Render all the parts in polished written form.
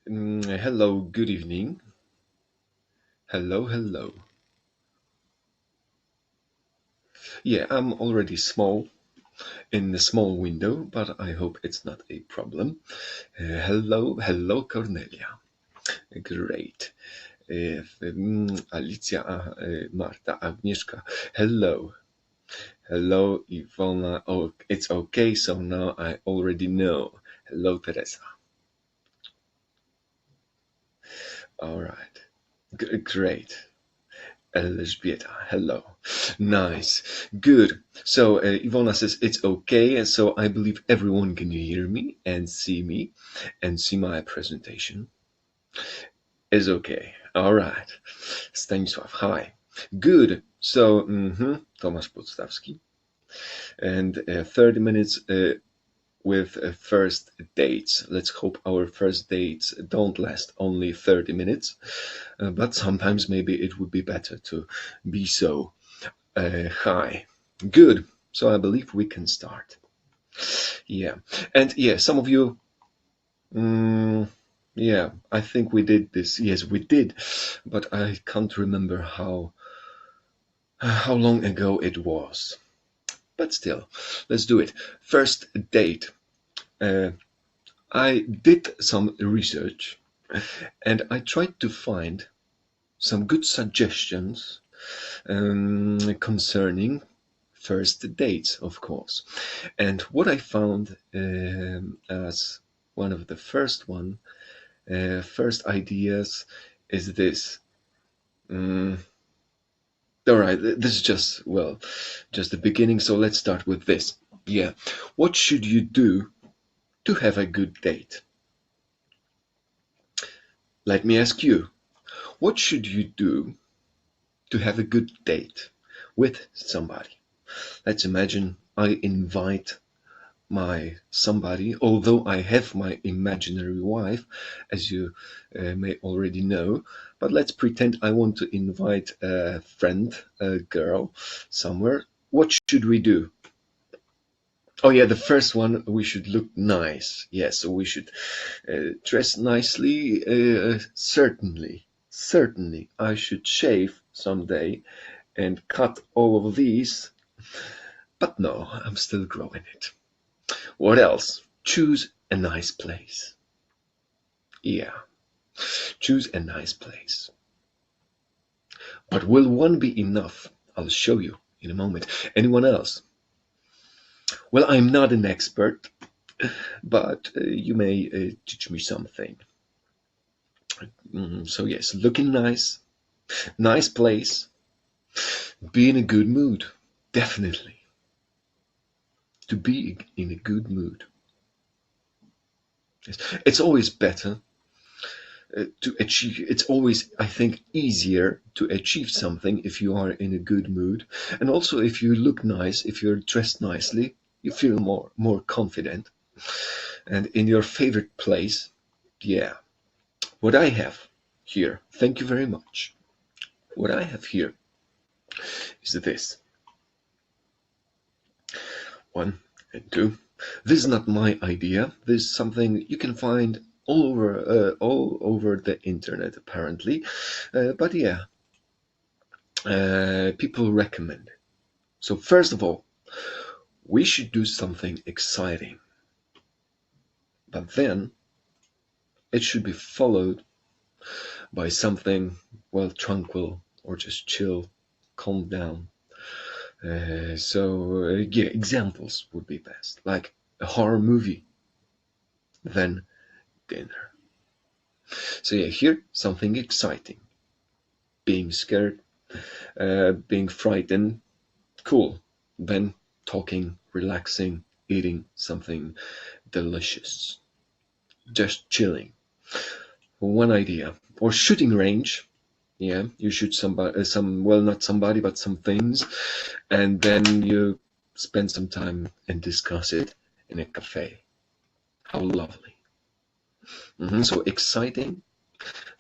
Hello, good evening. Hello, hello. Yeah, I'm already small in the small window, but I hope it's not a problem. Hello, hello, Cornelia. Great. Alicja, Marta, Agnieszka. Hello. Hello, Ivona. Oh, it's okay, so now I already know. Hello, Teresa. All right. Great. Elżbieta, hello. Nice. Good. So Ivona says it's okay, and so I believe everyone can hear me and see my presentation. Is okay. All right. Stanisław, hi. Good. So, Tomasz Podstawski. And 30 minutes with first dates. Let's hope our first dates don't last only 30 minutes, but sometimes maybe it would be better to be so high. Good. So I believe we can start. Yeah. And yeah, some of you, yeah, I think we did this. Yes, we did, but I can't remember how long ago it was. But still, let's do it. First date. I did some research and I tried to find some good suggestions concerning first dates, of course. And what I found as one of the first ideas is this. All right, this is just the beginning. So let's start with this. Yeah, what should you do to have a good date? Let me ask you, what should you do to have a good date with somebody? Let's imagine I invite my somebody, although I have my imaginary wife, as you may already know, but let's pretend I want to invite a friend, a girl, somewhere. What should we do? Oh yeah, the first one, we should look nice. Yes, so we should dress nicely. Certainly, I should shave someday and cut all of these. But no, I'm still growing it. What else? Choose a nice place. Yeah, choose a nice place. But will one be enough? I'll show you in a moment. Anyone else? Well, I'm not an expert, but you may teach me something. So yes, looking nice, nice place, be in a good mood, definitely. To be in a good mood. Yes. It's always better to achieve. It's always, I think, easier to achieve something if you are in a good mood, and also if you look nice, if you're dressed nicely, you feel more confident, and in your favorite place. Yeah, what I have here. Thank you very much. What I have here is this. One and two. This is not my idea. This is something you can find all over the internet, apparently. But yeah, people recommend. So first of all, we should do something exciting, but then it should be followed by something, well, tranquil or just chill, calm down. Yeah, examples would be best, like a horror movie, then dinner. So yeah, here something exciting. Being scared, being frightened, cool. Then talking, relaxing, eating something delicious. Just chilling. One idea. Or shooting range. Yeah, you shoot somebody, well, not somebody, but some things, and then you spend some time and discuss it in a cafe. How lovely. So exciting,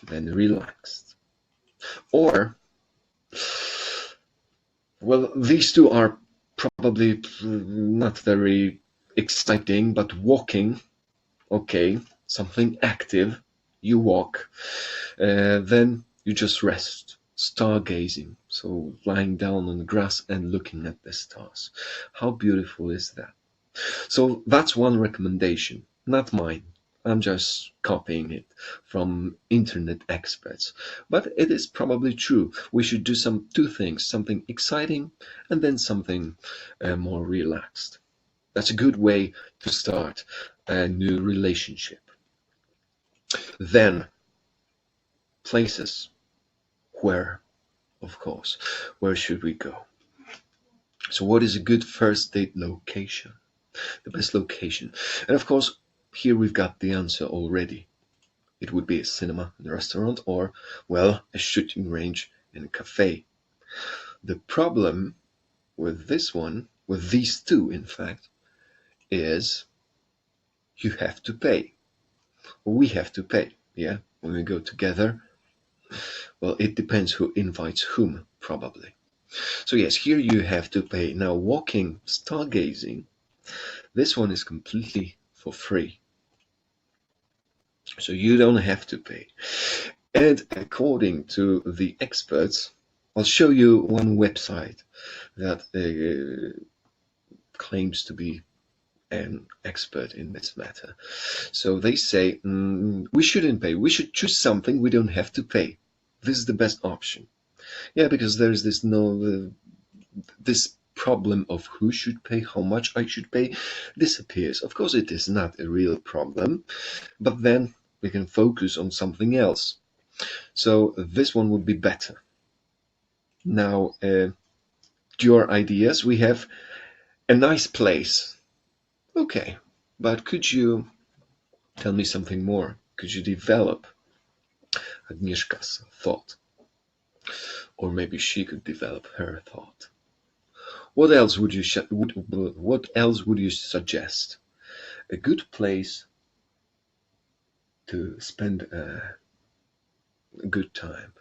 then relaxed. Or, well, these two are probably not very exciting, but walking, okay, something active, You walk, then you just rest, stargazing, so lying down on the grass and looking at the stars. How beautiful is that? So that's one recommendation, not mine. I'm just copying it from internet experts. But it is probably true. We should do two things, something exciting and then something more relaxed. That's a good way to start a new relationship. Then, places. Where? Of course. Where should we go? So what is a good first date location? The best location. And of course, here we've got the answer already. It would be a cinema and a restaurant, or, well, a shooting range and a cafe. The problem with this one, with these two in fact, is you have to pay. We have to pay, yeah, when we go together. Well, it depends who invites whom, probably. So yes, here you have to pay. Now, walking, stargazing, this one is completely for free. So you don't have to pay. And according to the experts, I'll show you one website that claims to be an expert in this matter. So they say, we shouldn't pay. We should choose something we don't have to pay. This is the best option. Yeah, because there's this problem of who should pay, how much I should pay, disappears. Of course, it is not a real problem, but then we can focus on something else. So this one would be better. Now, your ideas. We have a nice place. Okay, but could you tell me something more? Could you develop Agnieszka's thought? Or maybe she could develop her thought. What else would you suggest? A good place to spend a good time.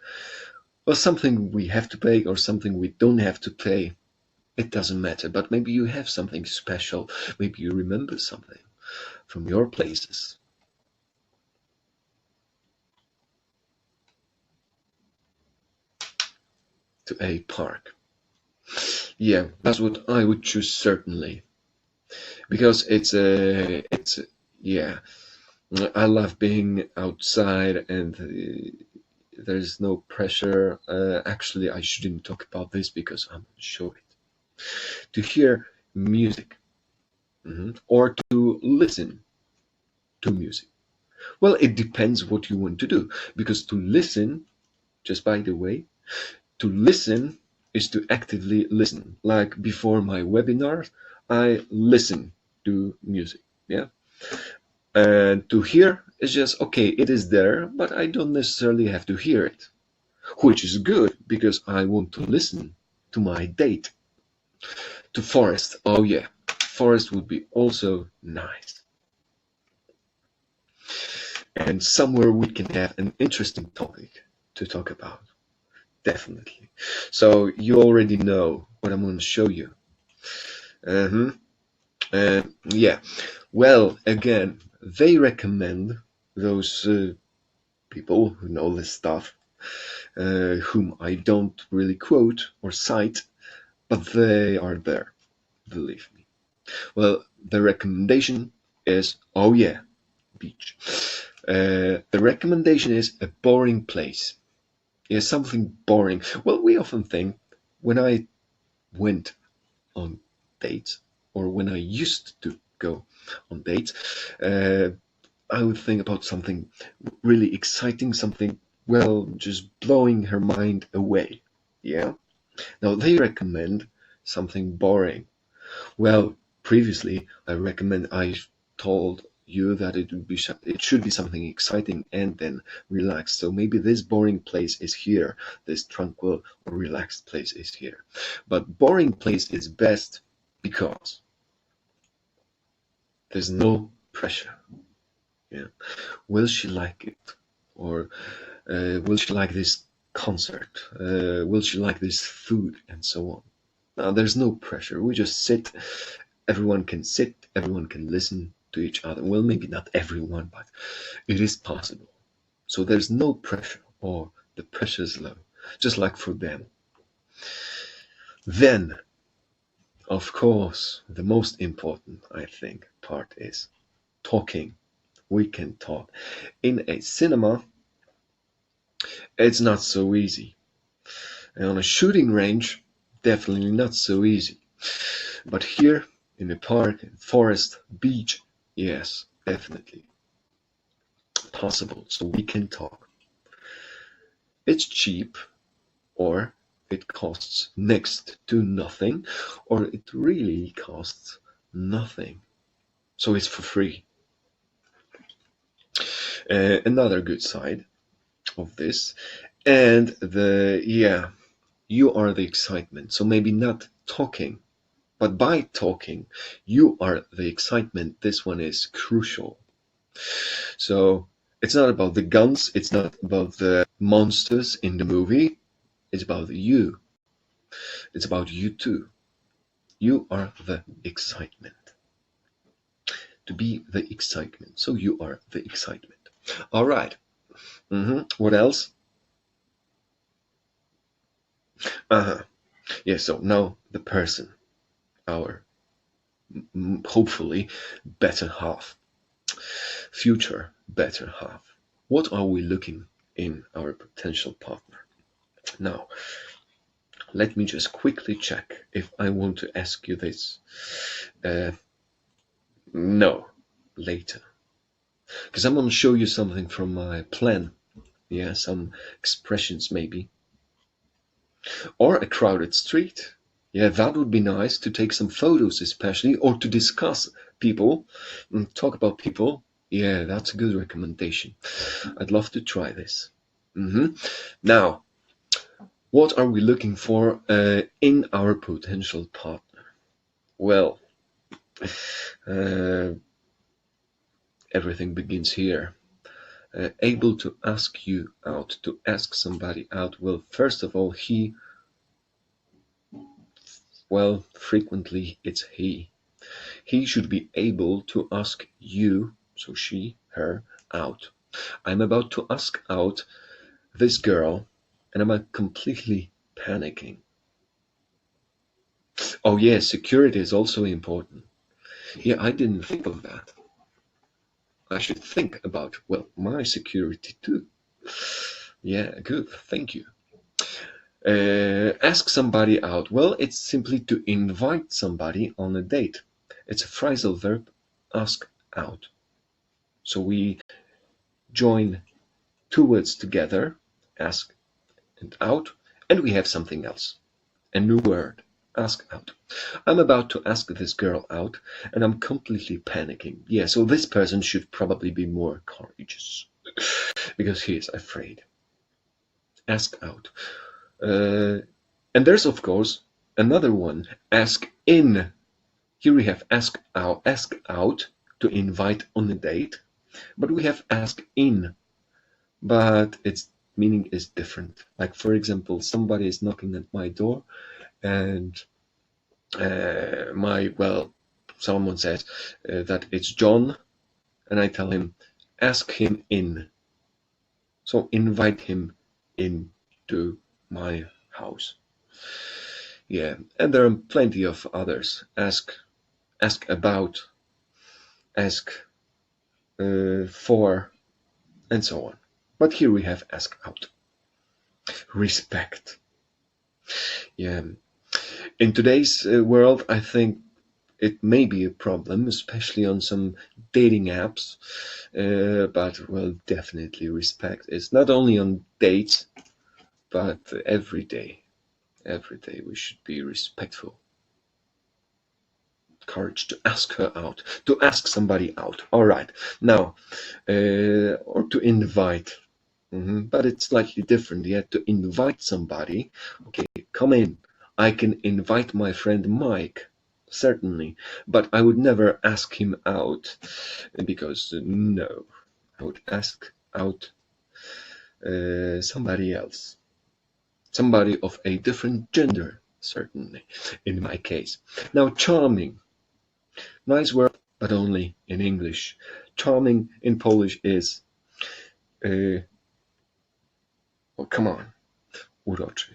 Well, something we have to pay or something we don't have to pay. It doesn't matter, but maybe you have something special. Maybe you remember something from your places. To a park. Yeah, that's what I would choose, certainly, because yeah, I love being outside and there's no pressure. Actually, I shouldn't talk about this because I'm not sure it. To hear music, or to listen to music. Well, it depends what you want to do, because to listen, just by the way, to listen is to actively listen. Like before my webinar, I listen to music, yeah? And to hear is just, okay, it is there, but I don't necessarily have to hear it, which is good because I want to listen to my date. To forest, oh yeah, forest would be also nice. And somewhere we can have an interesting topic to talk about. Definitely. So you already know what I'm going to show you. Yeah. Well, again, they recommend those people who know this stuff, whom I don't really quote or cite, but they are there, believe me. Well, the recommendation is, oh yeah, beach. The recommendation is a boring place. Yeah, something boring. Well, we often think, when I went on dates, or when I used to go on dates, I would think about something really exciting, something, well, just blowing her mind away. Yeah? Now, they recommend something boring. Well, previously, I told you that it should be something exciting and then relaxed. So maybe this boring place is here, this tranquil or relaxed place is here. But boring place is best because there's no pressure. Yeah, will she like it, or will she like this concert? Will she like this food, and so on? Now, there's no pressure. We just sit. Everyone can listen to each other. Well, maybe not everyone, but it is possible. So there's no pressure, or the pressure's low, just like for them. Then, of course, the most important, I think, part is talking. We can talk. In a cinema, it's not so easy. And on a shooting range, definitely not so easy. But here, in a park, in forest, beach, yes, definitely possible. So we can talk. It's cheap, or it costs next to nothing, or it really costs nothing. So it's for free. Another good side of this, and you are the excitement. So maybe not talking, but by talking, you are the excitement. This one is crucial. So it's not about the guns, it's not about the monsters in the movie, it's about you. It's about you too. You are the excitement. To be the excitement. So you are the excitement. All right. What else? Yeah, so now the person, our hopefully better half, future better half. What are we looking in our potential partner? Now, let me just quickly check if I want to ask you this. No, later. Because I'm going to show you something from my plan. Yeah, some expressions maybe. Or a crowded street. Yeah, that would be nice to take some photos especially, or to discuss people, talk about people. Yeah, that's a good recommendation. I'd love to try this. Now, what are we looking for in our potential partner? Well, everything begins here. Able to ask you out, to ask somebody out. Well, first of all, frequently it's he. He should be able to ask you, so she, her, out. I'm about to ask out this girl, and I'm completely panicking. Oh yeah, security is also important. Yeah, I didn't think of that. I should think about, my security too. Yeah, good, thank you. Ask somebody out. Well, it's simply to invite somebody on a date. It's a phrasal verb, ask out. So we join two words together, ask and out, and we have something else, a new word, ask out. I'm about to ask this girl out, and I'm completely panicking. Yeah, so this person should probably be more courageous, because he is afraid. Ask out. And there's, of course, another one, ask in. Here we have ask out to invite on a date, but we have ask in, but its meaning is different. Like, for example, somebody is knocking at my door, and someone says that it's John, and I tell him, ask him in. So invite him into my house. Yeah, and there are plenty of others. Ask about, ask for, and so on. But here we have ask out. Respect. Yeah. In today's world, I think it may be a problem, especially on some dating apps. But definitely respect is not only on dates, but every day. Every day we should be respectful. Courage to ask her out, to ask somebody out. All right, now, or to invite. But it's slightly different. You have to invite somebody. Okay, come in. I can invite my friend Mike, certainly, but I would never ask him out, because no, I would ask out somebody else, somebody of a different gender, certainly, in my case. Now, charming. Nice word, but only in English. Charming in Polish is Well, come on. Uroczy.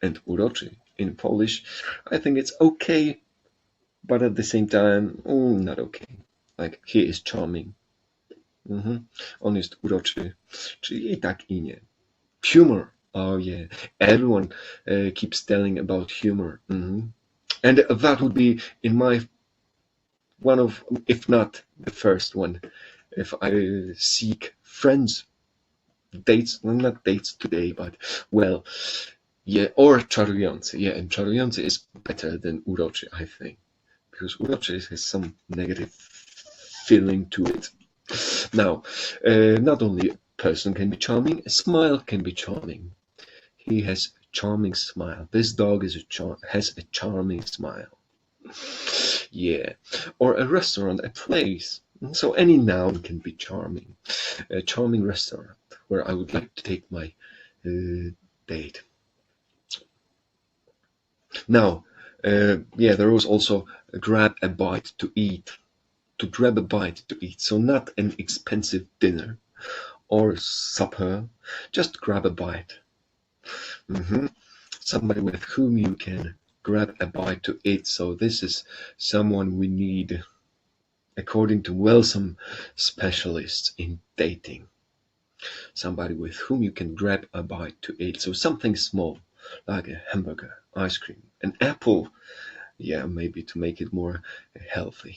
And uroczy in Polish, I think it's okay, but at the same time, not okay. Like, he is charming. On jest uroczy. Czyli i tak, i nie. Humor. Oh yeah. Everyone keeps telling about humor. And that would be in my one of, if not the first one, if I seek friends, dates, well, not dates today, but well, yeah, or czarujący. Yeah, and czarujący is better than uroczy, I think, because uroczy has some negative feeling to it. Now, not only a person can be charming, a smile can be charming. He has a charming smile. This dog has a charming smile. Yeah. Or a restaurant, a place. So any noun can be charming. A charming restaurant where I would like to take my date. Now, yeah, there was also grab a bite to eat. To grab a bite to eat. So not an expensive dinner or supper. Just grab a bite. Somebody with whom you can grab a bite to eat. So this is someone we need, according to some specialists in dating. Somebody with whom you can grab a bite to eat. So something small, like a hamburger, ice cream, an apple. Yeah, maybe to make it more healthy.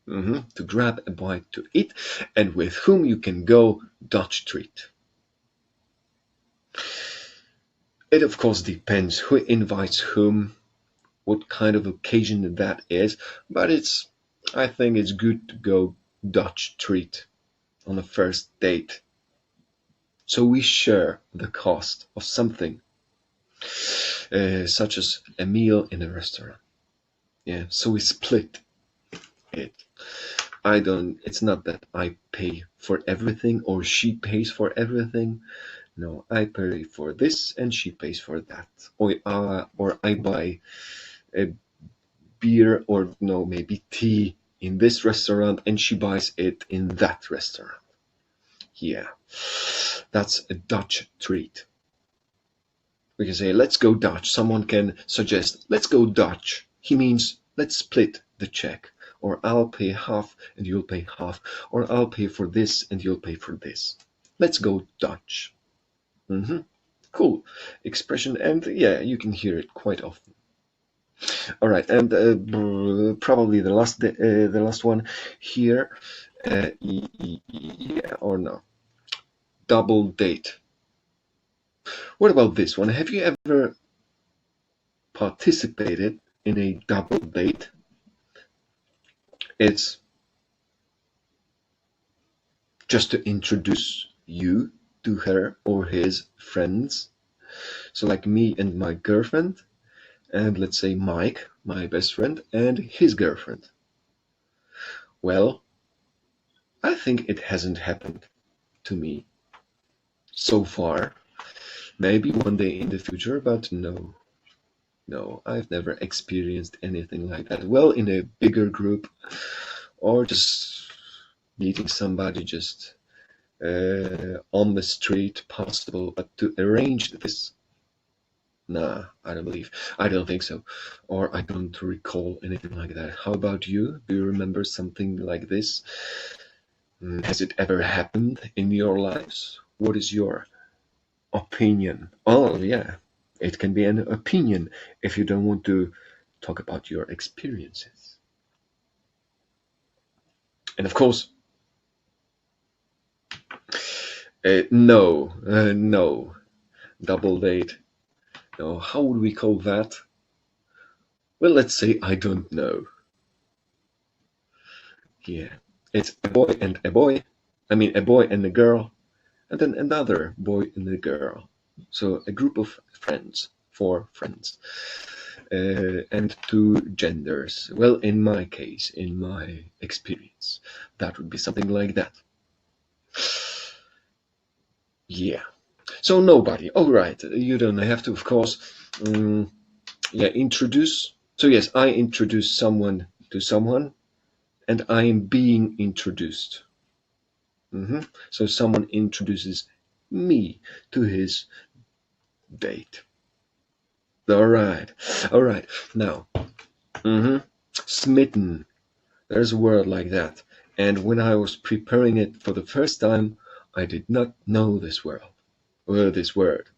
To grab a bite to eat, and with whom you can go Dutch treat. It of course depends who invites whom, what kind of occasion that is, but I think it's good to go Dutch treat on a first date. So we share the cost of something, such as a meal in a restaurant. Yeah, so we split it. It's not that I pay for everything or she pays for everything. No, I pay for this and she pays for that. Or I buy a beer or no, maybe tea in this restaurant and she buys it in that restaurant. Yeah, that's a Dutch treat. We can say, let's go Dutch. Someone can suggest, let's go Dutch. He means, let's split the check. Or I'll pay half and you'll pay half. Or I'll pay for this and you'll pay for this. Let's go Dutch. Cool expression, and yeah, you can hear it quite often. All right, and probably the last one here, yeah or no, double date. What about this one? Have you ever participated in a double date? It's just to introduce you to her or his friends. So like me and my girlfriend, and let's say Mike, my best friend, and his girlfriend. Well, I think it hasn't happened to me so far. Maybe one day in the future, but no, I've never experienced anything like that. Well, in a bigger group, or just meeting somebody just on the street, possible, but to arrange this, nah, I don't think so, or I don't recall anything like that. How about you? Do you remember something like this? Has it ever happened in your lives? What is your opinion? Oh yeah, it can be an opinion if you don't want to talk about your experiences. And of course, no, double date. No, how would we call that? Well, let's say I don't know. Yeah, it's a boy and a boy. I mean, a boy and a girl, and then another boy and a girl. So a group of friends, 4 friends, and 2 genders. Well, in my case, in my experience, that would be something like that. Yeah. So nobody. All right. You don't have to, of course. Yeah, introduce. So yes, I introduce someone to someone, and I am being introduced. So someone introduces me to his date. All right. Now, smitten. There's a word like that. And when I was preparing it for the first time, I did not know this word. This word.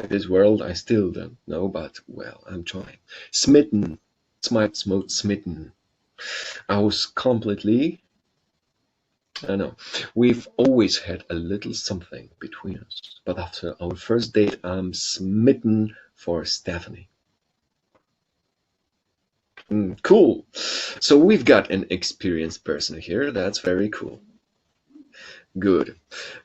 This world I still don't know, but well, I'm trying. Smitten. Smitten. I was completely. I know. We've always had a little something between us, but after our first date, I'm smitten for Stephanie. Cool. So we've got an experienced person here. That's very cool. Good.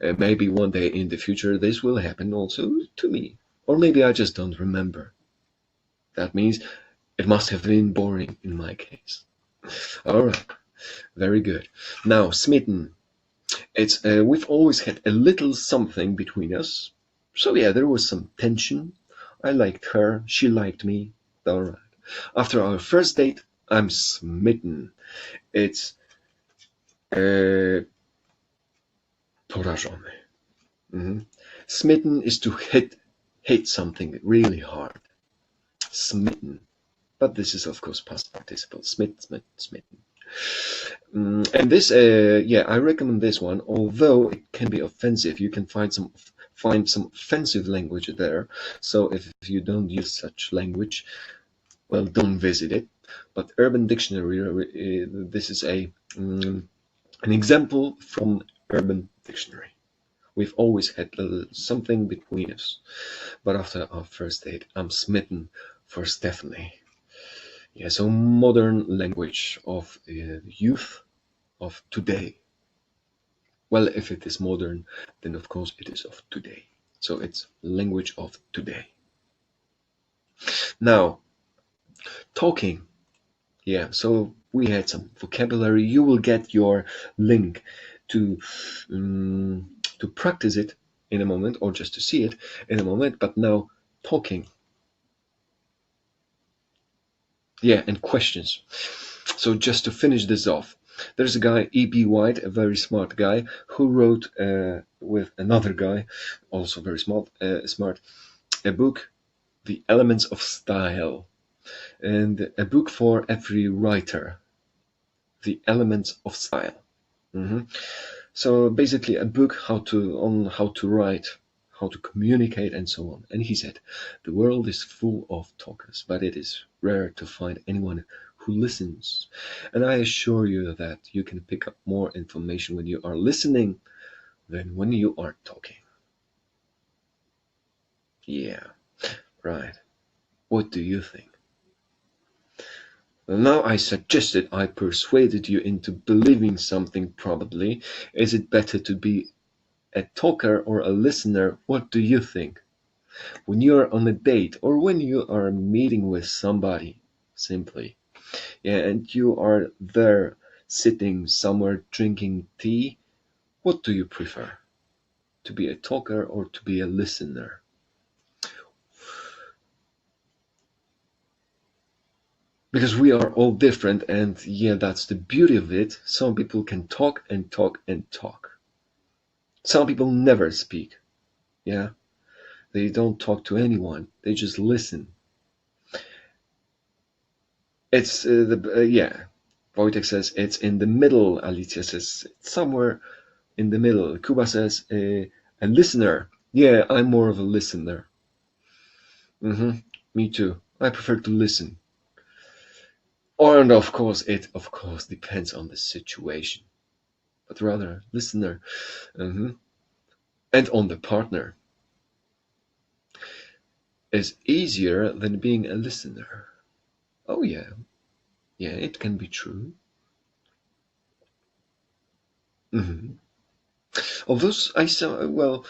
Maybe one day in the future this will happen also to me. Or maybe I just don't remember. That means it must have been boring in my case. All right. Very good. Now, smitten. It's we've always had a little something between us. So yeah, there was some tension. I liked her. She liked me. All right. After our first date, I'm smitten. It's porażony. Smitten is to hate something really hard. Smitten. But this is of course past participle. Smitten. And this, yeah, I recommend this one. Although it can be offensive, you can find some offensive language there. So if you don't use such language, well, don't visit it. But Urban Dictionary, this is an example from Urban Dictionary. We've always had something between us, but after our first date, I'm smitten for Stephanie. Yeah, so modern language of youth of today. Well, if it is modern, then of course it is of today. So it's language of today. Now, talking. Yeah, so we had some vocabulary. You will get your link to practice it in a moment, or just to see it in a moment. But now, talking. Yeah, and questions. So just to finish this off, there's a guy, E.B. White, a very smart guy, who wrote with another guy, also very smart, a book, The Elements of Style, and a book for every writer, The Elements of Style. So basically a book on how to write, how to communicate, and so on. And he said, the world is full of talkers, but it is rare to find anyone who listens. And I assure you that you can pick up more information when you are listening than when you are talking. Yeah, right. What do you think? Now I suggested, I persuaded you into believing something probably. Is it better to be a talker or a listener? What do you think? When you are on a date or when you are meeting with somebody, simply, yeah, and you are there sitting somewhere drinking tea, what do you prefer? To be a talker or to be a listener? Because we are all different, and yeah, that's the beauty of it. Some people can talk and talk and talk. Some people never speak. Yeah, they don't talk to anyone. They just listen. It's yeah. Wojtek says it's in the middle. Alicia says it's somewhere in the middle. Kuba says a listener. Yeah, I'm more of a listener. Me too. I prefer to listen. And of course, it depends on the situation, but rather listener, and on the partner. Is easier than being a listener. Oh yeah, it can be true. Although I saw, well,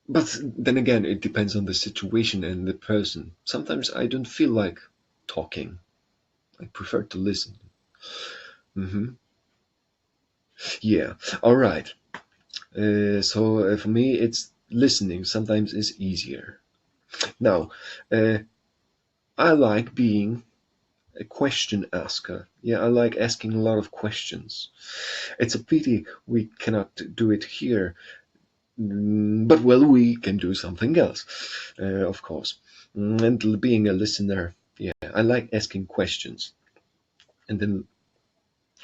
but then again, it depends on the situation and the person. Sometimes I don't feel like talking. I prefer to listen. Yeah, all right. So for me, it's listening. Sometimes is easier. Now, I like being a question asker. Yeah, I like asking a lot of questions. It's a pity we cannot do it here. But well, we can do something else, of course. And being a listener, yeah, I like asking questions, and then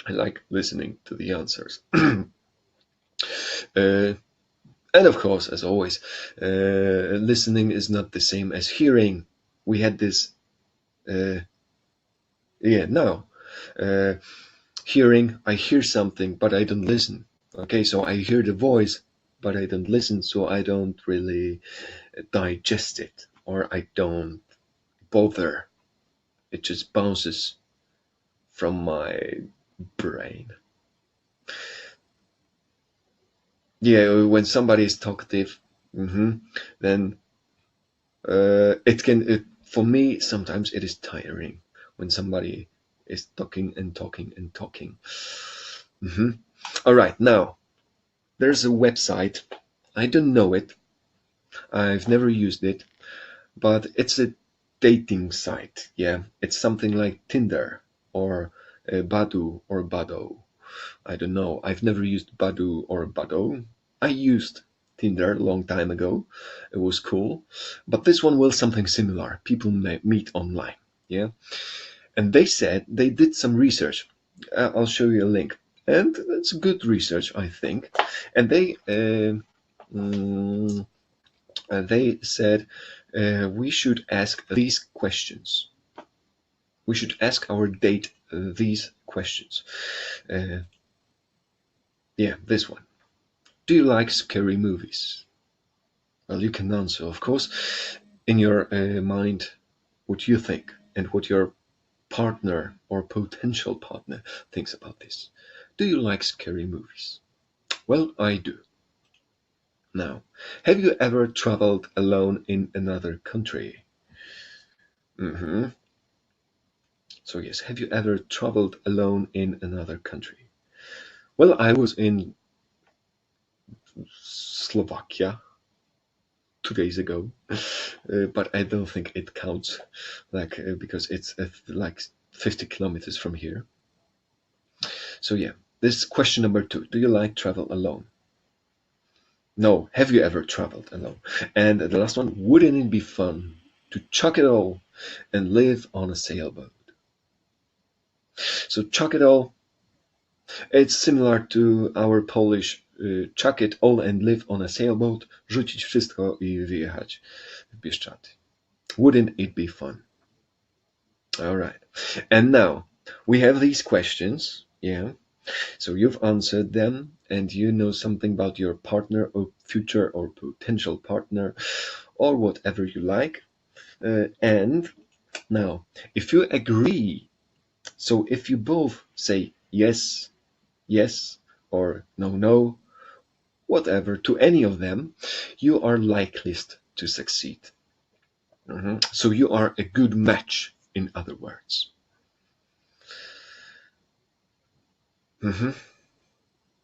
I like listening to the answers. uh, and of course, as always, listening is not the same as hearing. We had this, uh, yeah, no. Uh, Hearing, I hear something, but I don't listen. Okay, so I hear the voice, but I don't listen, so I don't really digest it, or I don't bother. It just bounces from my brain. Yeah, when somebody is talkative, then for me, sometimes it is tiring when somebody is talking and talking and talking. All right, now there's a website. I don't know it. I've never used it, but it's a dating site. Yeah, it's something like Tinder or Badu or Bado. I don't know. I've never used Badu or Bado. I used Tinder a long time ago. It was cool, but this one will something similar. People meet online. Yeah, and they said they did some research. I'll show you a link, and it's good research, I think. And they said we should ask these questions. We should ask our date these questions. Uh, yeah, this one. Do you like scary movies? Well, you can answer, of course, in your mind what you think and what your partner or potential partner thinks about this. Do you like scary movies? Well, I do. Now, have you ever traveled alone in another country? hmm So yes, have you ever traveled alone in another country? Well, I was in Slovakia 2 days ago, but I don't think it counts, because it's like 50 kilometers from here. So yeah, this is question number 2. Do you like travel alone? No. Have you ever traveled alone? And the last one, wouldn't it be fun to chuck it all and live on a sailboat? So chuck it all, it's similar to our Polish chuck it all and live on a sailboat, rzucić wszystko i wyjechać w Bieszczady. Wouldn't it be fun? All right. And now we have these questions. Yeah. So you've answered them and you know something about your partner or future or potential partner or whatever you like. And now, if you agree, so if you both say yes, yes, or no, no, whatever, to any of them, you are likeliest to succeed. So you are a good match, in other words.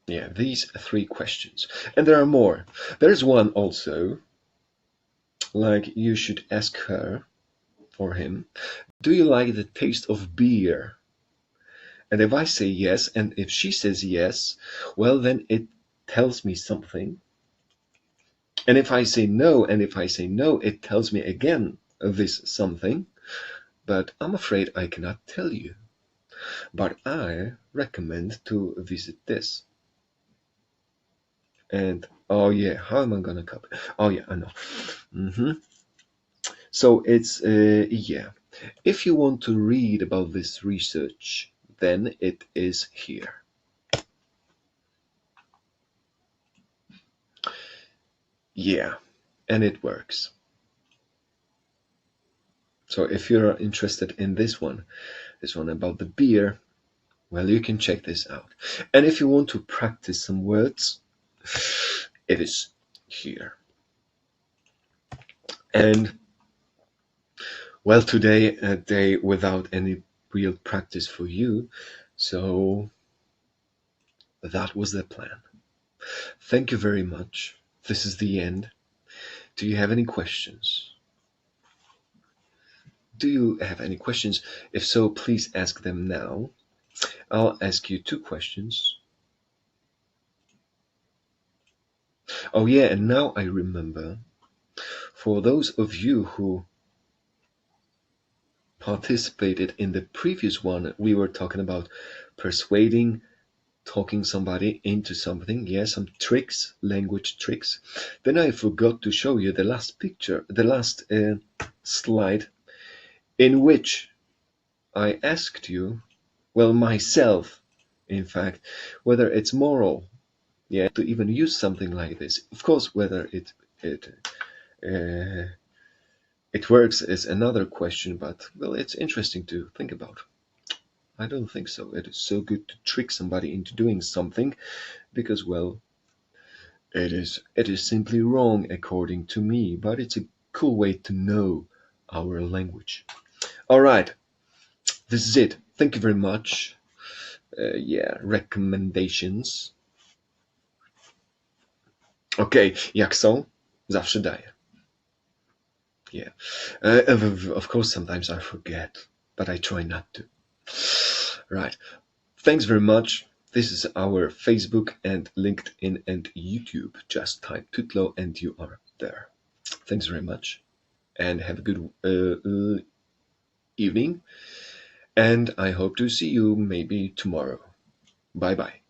Yeah, these 3 questions. And there are more. There's one also, like you should ask her or him, do you like the taste of beer? And if I say yes, and if she says yes, well, then it tells me something. And if I say no, it tells me again this something. But I'm afraid I cannot tell you. But I recommend to visit this. And oh yeah, how am I gonna copy? Oh yeah, I know. So it's yeah. If you want to read about this research, then it is here. Yeah, and it works. So if you're interested in this one about the beer, well, you can check this out. And if you want to practice some words, it is here. And well, today a day without any real practice for you, so that was the plan. Thank you very much. This is the end. Do you have any questions? Do you have any questions? If so, please ask them now. I'll ask you 2 questions. Oh yeah, and now I remember, for those of you who participated in the previous one, we were talking about persuading, talking somebody into something. Yeah, some tricks, language tricks. Then I forgot to show you the last picture, the last slide, in which I asked you, well, myself, in fact, whether it's moral, yeah, to even use something like this. Of course, whether uh, it works is another question, but well, it's interesting to think about. I don't think so. It is so good to trick somebody into doing something because, well, it is simply wrong according to me, but it's a cool way to know our language. All right, this is it. Thank you very much. Yeah, recommendations. Okay, jak są? Zawsze daję. Yeah. Of course, sometimes I forget, but I try not to. Right. Thanks very much. This is our Facebook and LinkedIn and YouTube. Just type Tutlo and you are there. Thanks very much and have a good evening. And I hope to see you maybe tomorrow. Bye bye.